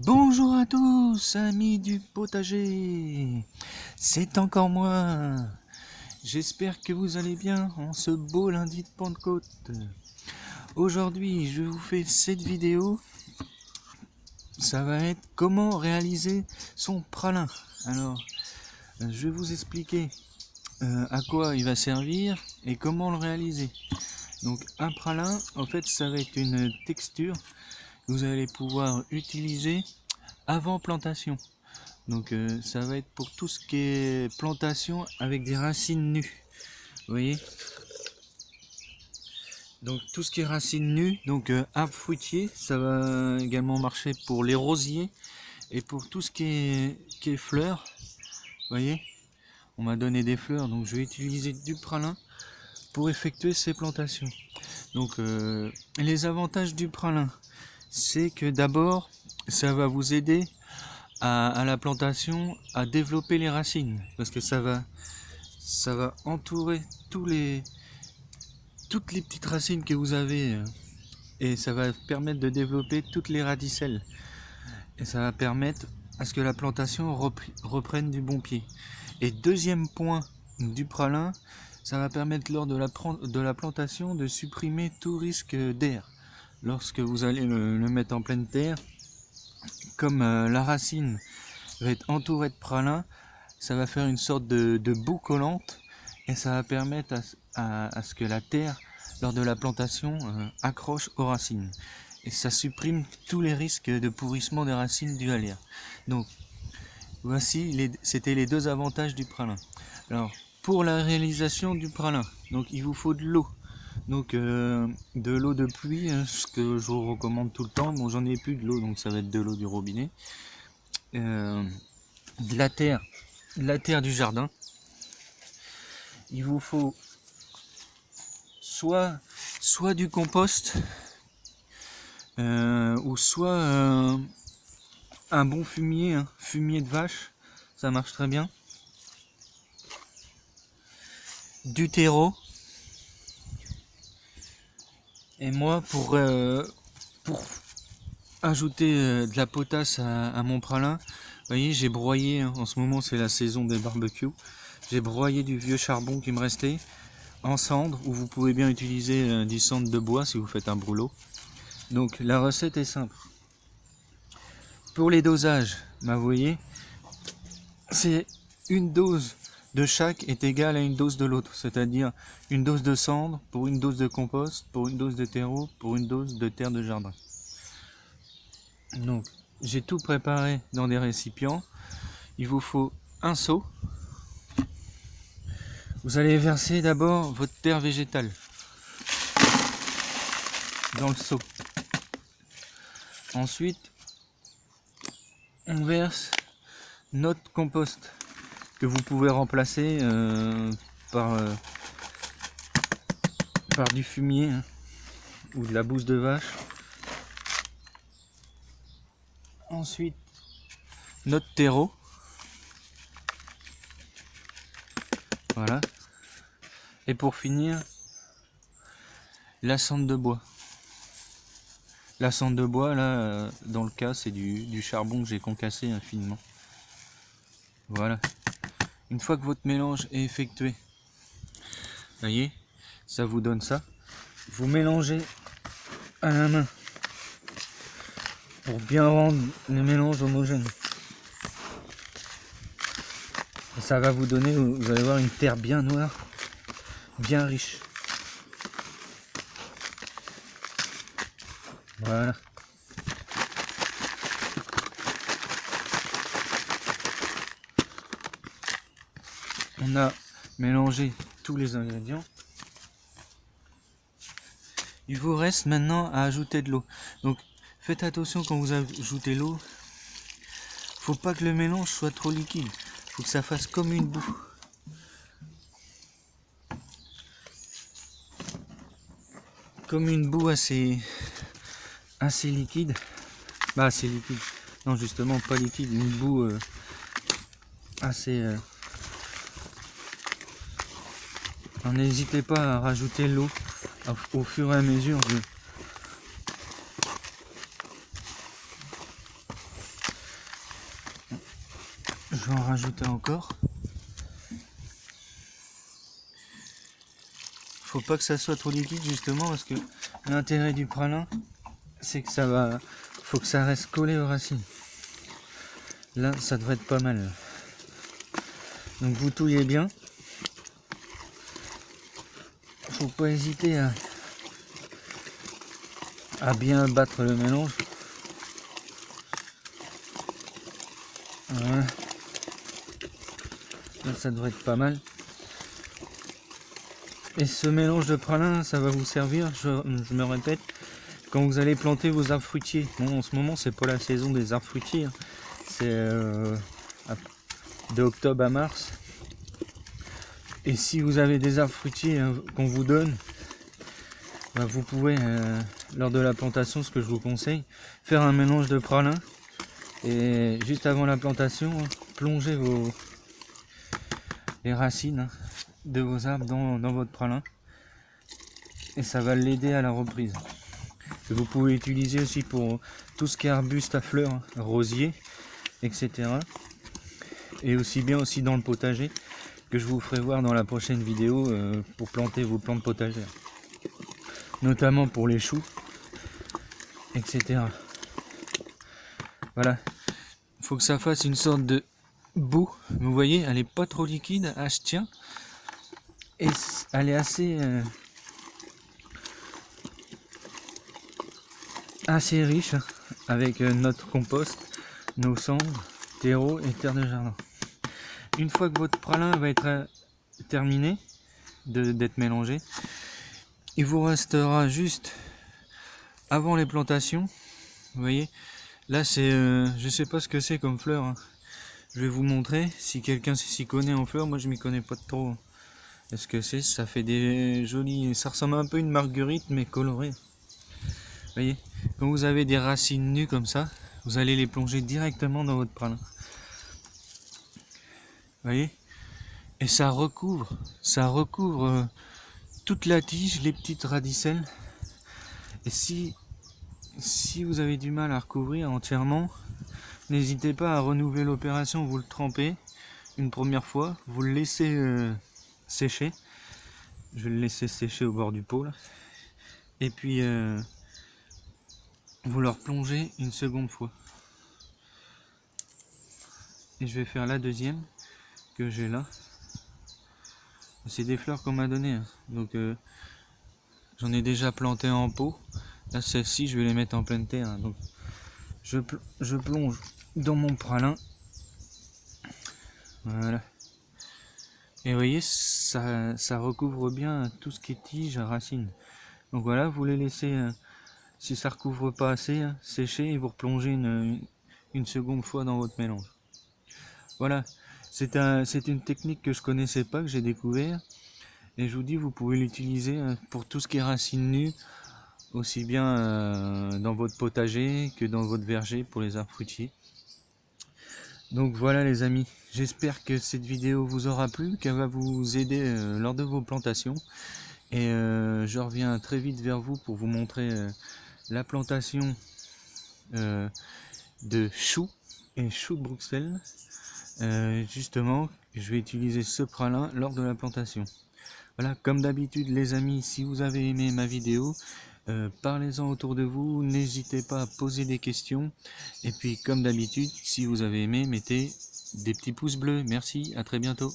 Bonjour à tous, amis du potager. C'est encore moi. J'espère que vous allez bien en ce beau lundi de Pentecôte. Aujourd'hui, je vous fais cette vidéo. Ça va être comment réaliser son pralin. Alors, je vais vous expliquer à quoi il va servir et comment le réaliser. Donc, un pralin, en fait, ça va être une texture que vous allez pouvoir utiliser avant plantation. Donc ça va être pour tout ce qui est plantation avec des racines nues. Vous voyez? Donc tout ce qui est racines nues, donc arbres fruitiers, ça va également marcher pour les rosiers et pour tout ce qui est fleurs. Vous voyez? On m'a donné des fleurs, donc je vais utiliser du pralin pour effectuer ces plantations. Donc les avantages du pralin, c'est que d'abord ça va vous aider à la plantation à développer les racines, parce que ça va entourer toutes les petites racines que vous avez, et ça va permettre de développer toutes les radicelles, et ça va permettre à ce que la plantation reprenne du bon pied. Et deuxième point du pralin, ça va permettre lors de la plantation de supprimer tout risque d'air. Lorsque vous allez le mettre en pleine terre, comme la racine va être entourée de pralin, ça va faire une sorte de boue collante, et ça va permettre à ce que la terre, lors de la plantation, accroche aux racines. Et ça supprime tous les risques de pourrissement des racines dus à l'air. Donc, voici, c'était les deux avantages du pralin. Alors, pour la réalisation du pralin, donc il vous faut de l'eau. Donc, de l'eau de pluie, ce que je vous recommande tout le temps. Bon, j'en ai plus de l'eau, donc ça va être de l'eau du robinet. De la terre du jardin. Il vous faut soit du compost, ou soit un bon fumier, fumier de vache, ça marche très bien. Du terreau. Et moi, pour ajouter de la potasse à mon pralin, vous voyez, j'ai broyé, en ce moment c'est la saison des barbecues, j'ai broyé du vieux charbon qui me restait en cendre, ou vous pouvez bien utiliser du cendre de bois si vous faites un brûlot. Donc la recette est simple. Pour les dosages, vous voyez, c'est une dose de chaque est égale à une dose de l'autre, c'est-à-dire une dose de cendre pour une dose de compost, pour une dose de terreau, pour une dose de terre de jardin. Donc j'ai tout préparé dans des récipients. Il vous faut un seau. Vous allez verser d'abord votre terre végétale dans le seau. Ensuite, on verse notre compost que vous pouvez remplacer par du fumier, ou de la bouse de vache. Ensuite, notre terreau. Voilà. Et pour finir, la cendre de bois. La cendre de bois, là, dans le cas, c'est du charbon que j'ai concassé finement. Voilà. Une fois que votre mélange est effectué, voyez, ça vous donne ça. Vous mélangez à la main pour bien rendre le mélange homogène. Et ça va vous donner, vous allez voir, une terre bien noire, bien riche. Voilà. On a mélangé tous les ingrédients. Il vous reste maintenant à ajouter de l'eau. Donc faites attention quand vous ajoutez l'eau. Faut pas que le mélange soit trop liquide. Faut que ça fasse comme une boue. Comme une boue assez liquide. Bah assez liquide. Non, justement pas liquide, une boue assez... N'hésitez pas à rajouter l'eau au fur et à mesure Je vais en rajouter encore. Faut pas que ça soit trop liquide justement parce que l'intérêt du pralin c'est que faut que ça reste collé aux racines. Là ça devrait être pas mal. Donc vous touillez bien. Faut pas hésiter à bien battre le mélange. Voilà. Là ça devrait être pas mal. Et ce mélange de pralin, ça va vous servir, je me répète, quand vous allez planter vos arbres fruitiers. Bon, en ce moment, c'est pas la saison des arbres fruitiers, hein. C'est de octobre à mars. Et si vous avez des arbres fruitiers qu'on vous donne, bah, vous pouvez, lors de la plantation, ce que je vous conseille, faire un mélange de pralin. Et juste avant la plantation, plonger les racines de vos arbres dans votre pralin et ça va l'aider à la reprise. Et vous pouvez utiliser aussi pour tout ce qui est arbuste à fleurs, rosiers, etc. Et aussi bien aussi dans le potager que je vous ferai voir dans la prochaine vidéo pour planter vos plantes potagères, notamment pour les choux, etc. Voilà, il faut que ça fasse une sorte de boue. Vous voyez, elle est pas trop liquide, elle se tient. Et elle est assez riche avec notre compost, nos cendres, terreau et terre de jardin. Une fois que votre pralin va être terminé d'être mélangé, il vous restera juste avant les plantations. Vous voyez, là c'est, je sais pas ce que c'est comme fleur, hein. Je vais vous montrer si quelqu'un s'y connaît en fleurs. Moi je m'y connais pas trop. Est-ce que ça fait des jolis, ça ressemble un peu à une marguerite mais colorée. Vous voyez, quand vous avez des racines nues comme ça, vous allez les plonger directement dans votre pralin. Vous voyez, et ça recouvre toute la tige, les petites radicelles. Et si vous avez du mal à recouvrir entièrement, n'hésitez pas à renouveler l'opération. Vous le trempez une première fois, vous le laissez sécher. Je vais le laisser sécher au bord du pot là. Et puis vous le replongez une seconde fois. Et je vais faire la deuxième que j'ai là. C'est des fleurs qu'on m'a donné, hein. Donc j'en ai déjà planté en pot. Là celle-ci je vais les mettre en pleine terre, hein. Donc je plonge dans mon pralin. Voilà. Et vous voyez, ça recouvre bien tout ce qui est tige, racines. Donc voilà, vous les laissez, si ça recouvre pas assez, sécher et vous replongez une seconde fois dans votre mélange. Voilà, c'est une technique que je connaissais pas, que j'ai découvert. Et je vous dis, vous pouvez l'utiliser pour tout ce qui est racines nues, aussi bien dans votre potager que dans votre verger pour les arbres fruitiers. Donc voilà les amis, j'espère que cette vidéo vous aura plu, qu'elle va vous aider lors de vos plantations. Et je reviens très vite vers vous pour vous montrer la plantation de choux et choux de Bruxelles. Justement, je vais utiliser ce pralin lors de la plantation. Voilà, comme d'habitude les amis, si vous avez aimé ma vidéo, parlez-en autour de vous, n'hésitez pas à poser des questions. Et puis comme d'habitude, si vous avez aimé, mettez des petits pouces bleus. Merci, à très bientôt.